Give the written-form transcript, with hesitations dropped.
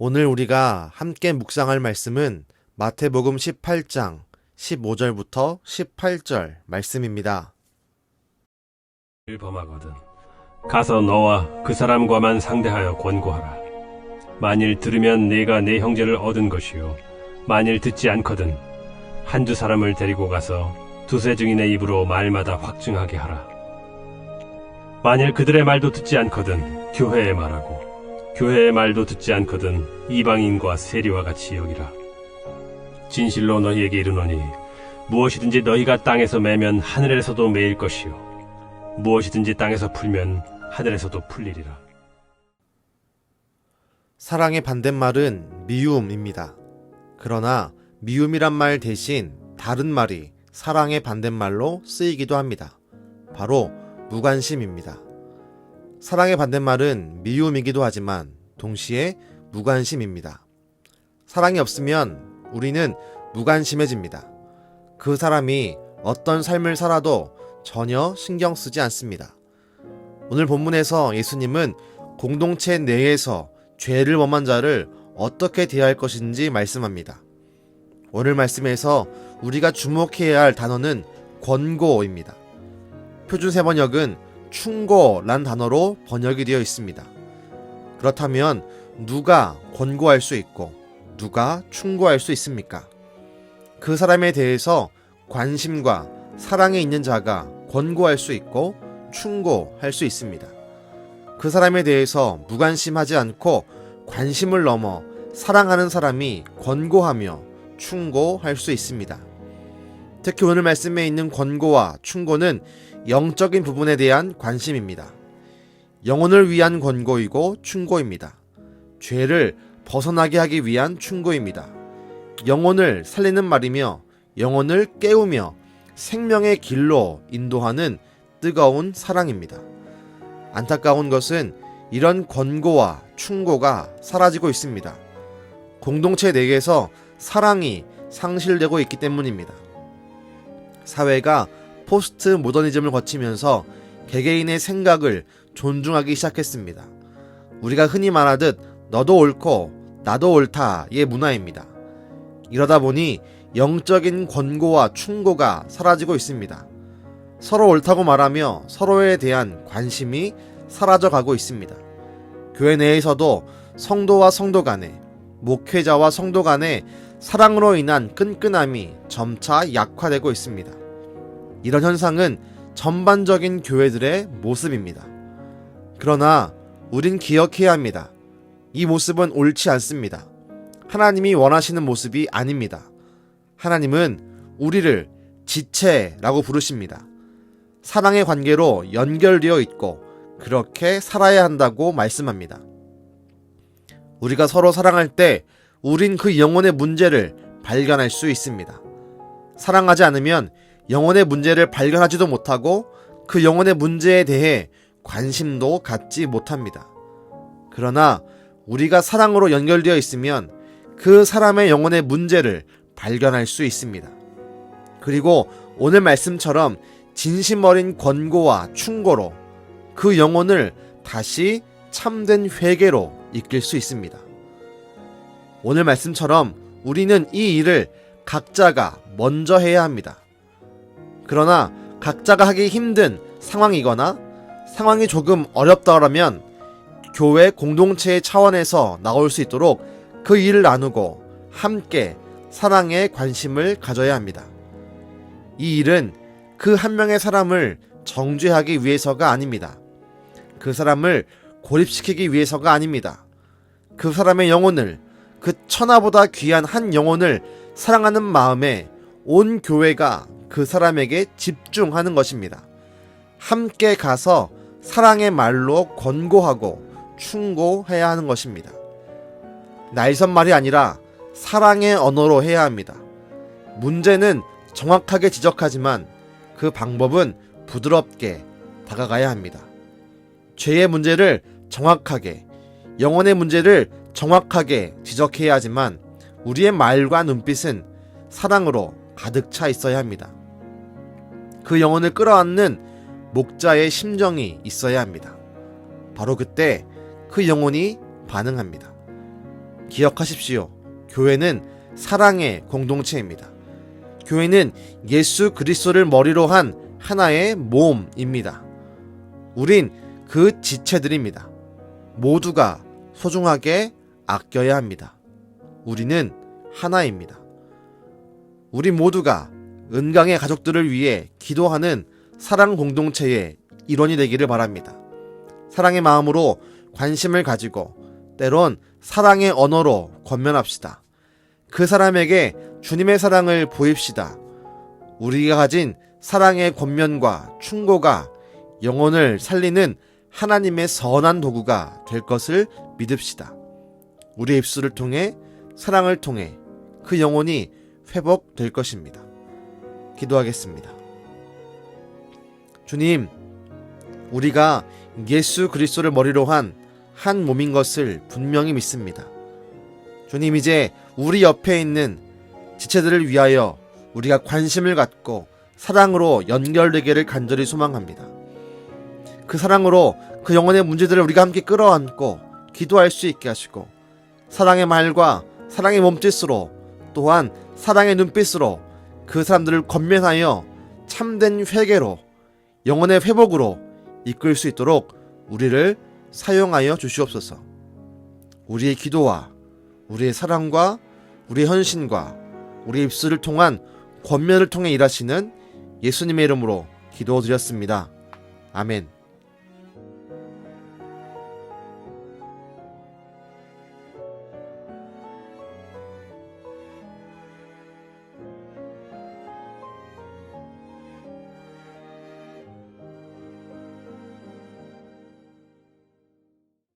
오늘 우리가 함께 묵상할 말씀은 마태복음 18장 15절부터 18절 말씀입니다. 범하거든 가서 너와 그 사람과만 상대하여 권고하라. 만일 들으면 네가 네 형제를 얻은 것이요 만일 듣지 않거든 한두 사람을 데리고 가서 두세 증인의 입으로 말마다 확증하게 하라. 만일 그들의 말도 듣지 않거든 교회에 말하고 교회의 말도 듣지 않거든 이방인과 세리와 같이 여기라. 진실로 너희에게 이르노니 무엇이든지 너희가 땅에서 매면 하늘에서도 매일 것이요 무엇이든지 땅에서 풀면 하늘에서도 풀리리라. 사랑의 반대말은 미움입니다. 그러나 미움이란 말 대신 다른 말이 사랑의 반대말로 쓰이기도 합니다. 바로 무관심입니다. 사랑의 반대말은 미움이기도 하지만 동시에 무관심입니다. 사랑이 없으면 우리는 무관심해집니다. 그 사람이 어떤 삶을 살아도 전혀 신경 쓰지 않습니다. 오늘 본문에서 예수님은 공동체 내에서 죄를 범한 자를 어떻게 대할 것인지 말씀합니다. 오늘 말씀에서 우리가 주목해야 할 단어는 권고입니다. 표준세번역은 충고란 단어로 번역이 되어 있습니다. 그렇다면 누가 권고할 수 있고 누가 충고할 수 있습니까? 그 사람에 대해서 관심과 사랑이 있는 자가 권고할 수 있고 충고할 수 있습니다. 그 사람에 대해서 무관심하지 않고 관심을 넘어 사랑하는 사람이 권고하며 충고할 수 있습니다. 특히 오늘 말씀에 있는 권고와 충고는 영적인 부분에 대한 관심입니다. 영혼을 위한 권고이고 충고입니다. 죄를 벗어나게 하기 위한 충고입니다. 영혼을 살리는 말이며 영혼을 깨우며 생명의 길로 인도하는 뜨거운 사랑입니다. 안타까운 것은 이런 권고와 충고가 사라지고 있습니다. 공동체 내에서 사랑이 상실되고 있기 때문입니다. 사회가 포스트 모더니즘을 거치면서 개개인의 생각을 존중하기 시작했습니다. 우리가 흔히 말하듯 너도 옳고 나도 옳다의 문화입니다. 이러다 보니 영적인 권고와 충고가 사라지고 있습니다. 서로 옳다고 말하며 서로에 대한 관심이 사라져가고 있습니다. 교회 내에서도 성도와 성도 간에, 목회자와 성도 간에 사랑으로 인한 끈끈함이 점차 약화되고 있습니다. 이런 현상은 전반적인 교회들의 모습입니다. 그러나 우린 기억해야 합니다. 이 모습은 옳지 않습니다. 하나님이 원하시는 모습이 아닙니다. 하나님은 우리를 지체라고 부르십니다. 사랑의 관계로 연결되어 있고 그렇게 살아야 한다고 말씀합니다. 우리가 서로 사랑할 때 우린 그 영혼의 문제를 발견할 수 있습니다. 사랑하지 않으면 영혼의 문제를 발견하지도 못하고 그 영혼의 문제에 대해 관심도 갖지 못합니다. 그러나 우리가 사랑으로 연결되어 있으면 그 사람의 영혼의 문제를 발견할 수 있습니다. 그리고 오늘 말씀처럼 진심 어린 권고와 충고로 그 영혼을 다시 참된 회개로 이끌 수 있습니다. 오늘 말씀처럼 우리는 이 일을 각자가 먼저 해야 합니다. 그러나 각자가 하기 힘든 상황이거나 상황이 조금 어렵다면 교회 공동체의 차원에서 나올 수 있도록 그 일을 나누고 함께 사랑에 관심을 가져야 합니다. 이 일은 그 한 명의 사람을 정죄하기 위해서가 아닙니다. 그 사람을 고립시키기 위해서가 아닙니다. 그 사람의 영혼을, 그 천하보다 귀한 한 영혼을 사랑하는 마음에 온 교회가 그 사람에게 집중하는 것입니다. 함께 가서 사랑의 말로 권고하고 충고해야 하는 것입니다. 날선말이 아니라 사랑의 언어로 해야 합니다. 문제는 정확하게 지적하지만 그 방법은 부드럽게 다가가야 합니다. 죄의 문제를 정확하게, 영혼의 문제를 정확하게 지적해야 하지만 우리의 말과 눈빛은 사랑으로 가득 차 있어야 합니다. 그 영혼을 끌어안는 목자의 심정이 있어야 합니다. 바로 그때 그 영혼이 반응합니다. 기억하십시오. 교회는 사랑의 공동체입니다. 교회는 예수 그리스도를 머리로 한 하나의 몸입니다. 우린 그 지체들입니다. 모두가 소중하게 아껴야 합니다. 우리는 하나입니다. 우리 모두가 은강의 가족들을 위해 기도하는 사랑 공동체의 일원이 되기를 바랍니다. 사랑의 마음으로 관심을 가지고 때론 사랑의 언어로 권면합시다. 그 사람에게 주님의 사랑을 보입시다. 우리가 가진 사랑의 권면과 충고가 영혼을 살리는 하나님의 선한 도구가 될 것을 믿읍시다. 우리의 입술을 통해 사랑을 통해 그 영혼이 회복될 것입니다. 기도하겠습니다. 주님, 우리가 예수 그리스도를 머리로 한 몸인 것을 분명히 믿습니다. 주님, 이제 우리 옆에 있는 지체들을 위하여 우리가 관심을 갖고 사랑으로 연결되기를 간절히 소망합니다. 그 사랑으로 그 영혼의 문제들을 우리가 함께 끌어안고 기도할 수 있게 하시고, 사랑의 말과 사랑의 몸짓으로 또한 사랑의 눈빛으로 그 사람들을 권면하여 참된 회개로 영혼의 회복으로 이끌 수 있도록 우리를 사용하여 주시옵소서. 우리의 기도와 우리의 사랑과 우리의 헌신과 우리의 입술을 통한 권면을 통해 일하시는 예수님의 이름으로 기도드렸습니다. 아멘.